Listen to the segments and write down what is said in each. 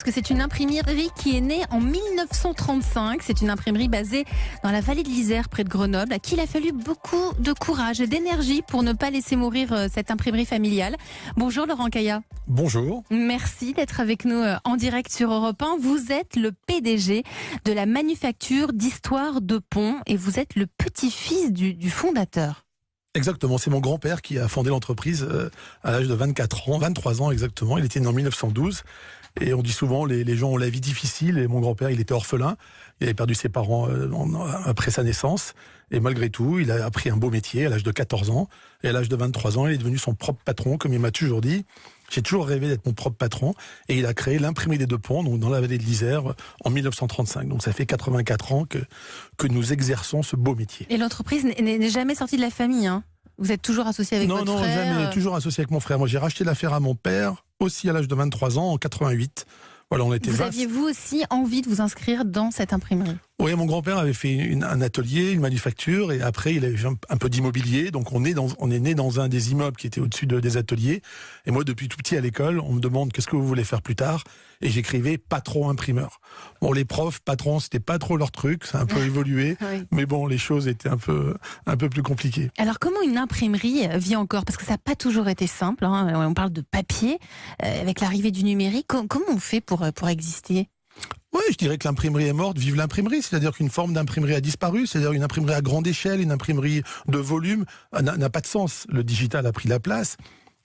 parce que c'est une imprimerie qui est née en 1935. C'est une imprimerie basée dans la vallée de l'Isère, près de Grenoble, à qui il a fallu beaucoup de courage et d'énergie pour ne pas laisser mourir cette imprimerie familiale. Bonjour Laurent Caillac. Bonjour. Merci d'être avec nous en direct sur Europe 1. Vous êtes le PDG de la manufacture d'Histoire de Pont et vous êtes le petit-fils du fondateur. Exactement, c'est mon grand-père qui a fondé l'entreprise à l'âge de 23 ans exactement. Il était né en 1912 et on dit souvent les gens ont la vie difficile et mon grand-père il était orphelin. Il avait perdu ses parents après sa naissance et malgré tout il a appris un beau métier à l'âge de 14 ans et à l'âge de 23 ans il est devenu son propre patron comme il m'a toujours dit. J'ai toujours rêvé d'être mon propre patron et il a créé l'imprimerie des Deux Ponts, donc dans la vallée de l'Isère, en 1935. Donc ça fait 84 ans que nous exerçons ce beau métier. Et l'entreprise n'est jamais sortie de la famille, hein? Vous êtes toujours associé avec votre frère? Non, jamais, toujours associé avec mon frère. Moi j'ai racheté l'affaire à mon père, aussi à l'âge de 23 ans, en 88. Voilà, on était Vous aviez vous aussi envie de vous inscrire dans cette imprimerie? Oui, mon grand-père avait fait un atelier, une manufacture, et après il avait fait un peu d'immobilier. Donc on est né dans un des immeubles qui était au-dessus des ateliers. Et moi, depuis tout petit à l'école, on me demande qu'est-ce que vous voulez faire plus tard. Et j'écrivais patron imprimeur. Bon, les profs, patrons, c'était pas trop leur truc, ça a un peu évolué. Oui. Mais bon, les choses étaient un peu plus compliquées. Alors comment une imprimerie vit encore? Parce que ça n'a pas toujours été simple, hein. On parle de papier, avec l'arrivée du numérique. Comment on fait pour exister? Oui, je dirais que l'imprimerie est morte, vive l'imprimerie, c'est-à-dire qu'une forme d'imprimerie a disparu, c'est-à-dire une imprimerie à grande échelle, une imprimerie de volume, n'a pas de sens. Le digital a pris la place.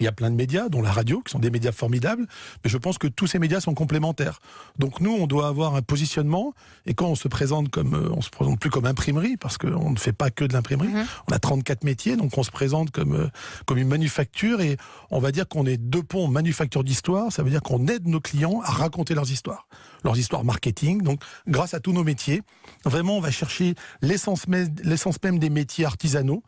Il y a plein de médias, dont la radio, qui sont des médias formidables, mais je pense que tous ces médias sont complémentaires. Donc nous, on doit avoir un positionnement, et quand on se présente plus comme imprimerie, parce qu'on ne fait pas que de l'imprimerie, on a 34 métiers, donc on se présente comme une manufacture, et on va dire qu'on est Deux Ponts manufacture d'histoire, ça veut dire qu'on aide nos clients à raconter leurs histoires marketing, donc grâce à tous nos métiers, vraiment on va chercher l'essence même des métiers artisanaux,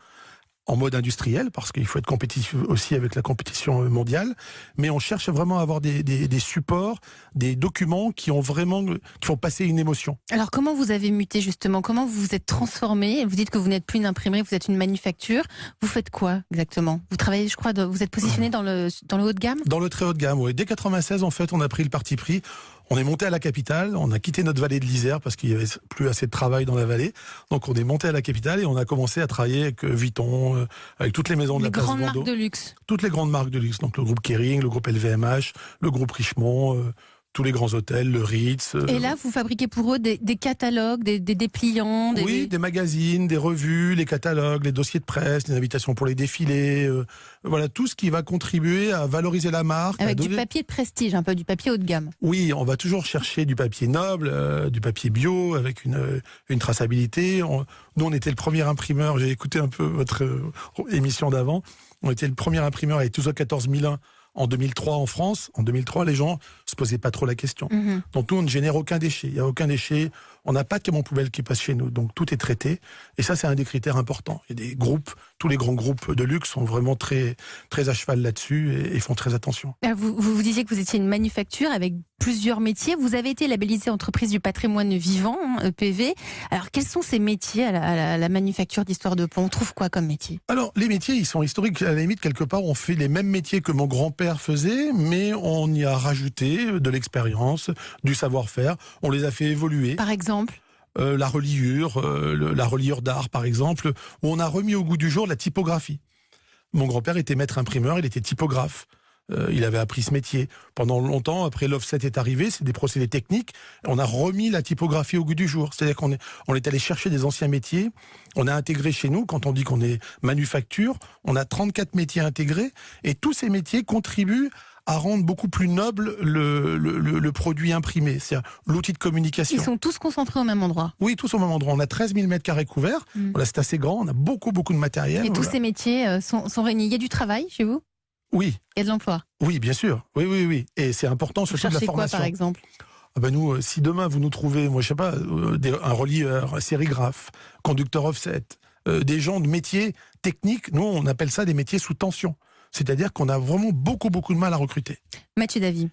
en mode industriel, parce qu'il faut être compétitif aussi avec la compétition mondiale, mais on cherche vraiment à avoir des supports, des documents qui font passer une émotion. Alors comment vous avez muté justement? Comment vous vous êtes transformé? Vous dites que vous n'êtes plus une imprimerie, vous êtes une manufacture. Vous faites quoi exactement? Vous travaillez, je crois, vous êtes positionné dans le haut de gamme? Dans le très haut de gamme, oui. Dès 96, en fait, on a pris le parti pris. On est monté à la capitale, on a quitté notre vallée de l'Isère parce qu'il n'y avait plus assez de travail dans la vallée. Donc on est monté à la capitale et on a commencé à travailler avec Vuitton, avec toutes les maisons de la place Vendôme. Les grandes marques de luxe. Toutes les grandes marques de luxe, donc le groupe Kering, le groupe LVMH, le groupe Richemont, tous les grands hôtels, le Ritz. Et là, vous fabriquez pour eux des catalogues, des dépliants? Oui, des magazines, des revues, les catalogues, les dossiers de presse, les invitations pour les défilés. Voilà, tout ce qui va contribuer à valoriser la marque. Avec du papier de prestige, un peu du papier haut de gamme. Oui, on va toujours chercher du papier noble, du papier bio, avec une traçabilité. Nous, on était le premier imprimeur, j'ai écouté un peu votre émission d'avant, on était le premier imprimeur avec ISO 14001 en 2003 en France. En 2003, les gens se posaient pas trop la question. Donc nous, on ne génère aucun déchet. Il n'y a aucun déchet. On n'a pas de camion poubelle qui passe chez nous. Donc tout est traité. Et ça, c'est un des critères importants. Il y a des groupes, tous les grands groupes de luxe sont vraiment très, très à cheval là-dessus et font très attention. Vous disiez que vous étiez une manufacture avec plusieurs métiers. Vous avez été labellisée entreprise du patrimoine vivant, EPV. Alors quels sont ces métiers à la manufacture d'Histoire de Pont? On trouve quoi comme métier? Alors les métiers, ils sont historiques. À la limite, quelque part, on fait les mêmes métiers que mon grand-père faisait, mais on y a rajouté de l'expérience, du savoir-faire. On les a fait évoluer. Par exemple? La reliure d'art, par exemple, où on a remis au goût du jour la typographie. Mon grand-père était maître imprimeur, il était typographe. Il avait appris ce métier. Pendant longtemps, après l'offset est arrivé, c'est des procédés techniques, on a remis la typographie au goût du jour. C'est-à-dire qu'on est allé chercher des anciens métiers, on a intégré chez nous, quand on dit qu'on est manufacture, on a 34 métiers intégrés, et tous ces métiers contribuent à rendre beaucoup plus noble le produit imprimé, c'est-à-dire l'outil de communication. Ils sont tous concentrés au même endroit? Oui, tous au même endroit. On a 13 000 mètres carrés couverts, voilà, c'est assez grand, on a beaucoup de matériel. Et tous ces métiers sont réunis. Il y a du travail chez vous? Oui. Il y a de l'emploi? Oui, bien sûr. Oui. Et c'est important, surtout de la formation. Vous cherchez quoi, par exemple? Nous, si demain vous nous trouvez, moi je sais pas, un relieur, un sérigraphe, conducteur offset, des gens de métiers techniques, nous on appelle ça des métiers sous tension. C'est-à-dire qu'on a vraiment beaucoup de mal à recruter. Mathieu Davy.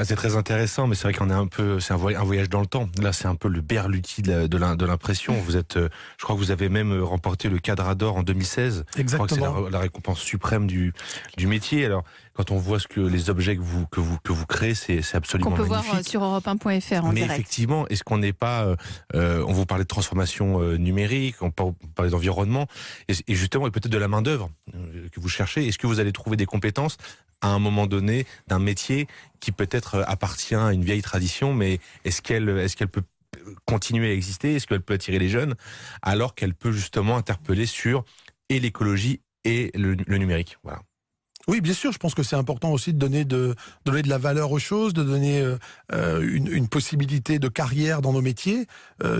C'est très intéressant, mais c'est vrai qu'on est un peu, c'est un voyage dans le temps. Là, c'est un peu le Berluti de l'impression. Vous êtes, je crois que vous avez même remporté le Cadre d'Or en 2016. Exactement. Je crois que c'est la récompense suprême du métier. Alors, quand on voit les objets que vous créez, c'est absolument Qu'on peut magnifique. voir sur europe1.fr en Mais direct. effectivement, est-ce qu'on n'est pas... on vous parlait de transformation numérique, on parlait d'environnement, et justement, et peut-être de la main-d'œuvre que vous cherchez. Est-ce que vous allez trouver des compétences à un moment donné d'un métier qui peut-être appartient à une vieille tradition, mais est-ce qu'elle peut continuer à exister? Est-ce qu'elle peut attirer les jeunes alors qu'elle peut justement interpeller sur et l'écologie et le numérique? Voilà. Oui, bien sûr, je pense que c'est important aussi de donner de la valeur aux choses, de donner une possibilité de carrière dans nos métiers.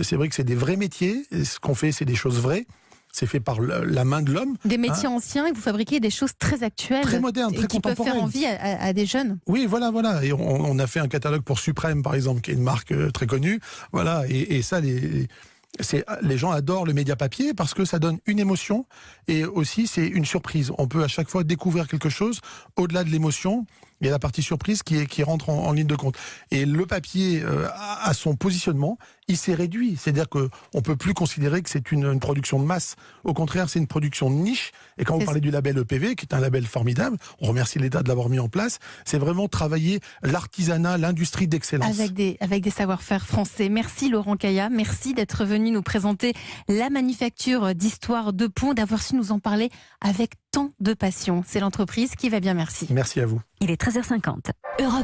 C'est vrai que c'est des vrais métiers, et ce qu'on fait, c'est des choses vraies. C'est fait par la main de l'homme. Des métiers anciens, et vous fabriquez des choses très actuelles. Très modernes, très qui peuvent faire contemporaines. envie à des jeunes. Oui, voilà. Et on a fait un catalogue pour Suprême, par exemple, qui est une marque très connue. Voilà, et ça, les gens adorent le média papier parce que ça donne une émotion et aussi c'est une surprise. On peut à chaque fois découvrir quelque chose au-delà de l'émotion. Il y a la partie surprise qui rentre en ligne de compte. Et le papier, à son positionnement, il s'est réduit. C'est-à-dire qu'on peut plus considérer que c'est une production de masse. Au contraire, c'est une production de niche. Et quand vous parlez du label EPV, qui est un label formidable, on remercie l'État de l'avoir mis en place, c'est vraiment travailler l'artisanat, l'industrie d'excellence. Avec des savoir-faire français. Merci Laurent Caillac, merci d'être venu nous présenter la manufacture d'Histoire de Pont, d'avoir su nous en parler avec tant de passion. C'est l'entreprise qui va bien, merci. Merci à vous. Il est 13h50. Europe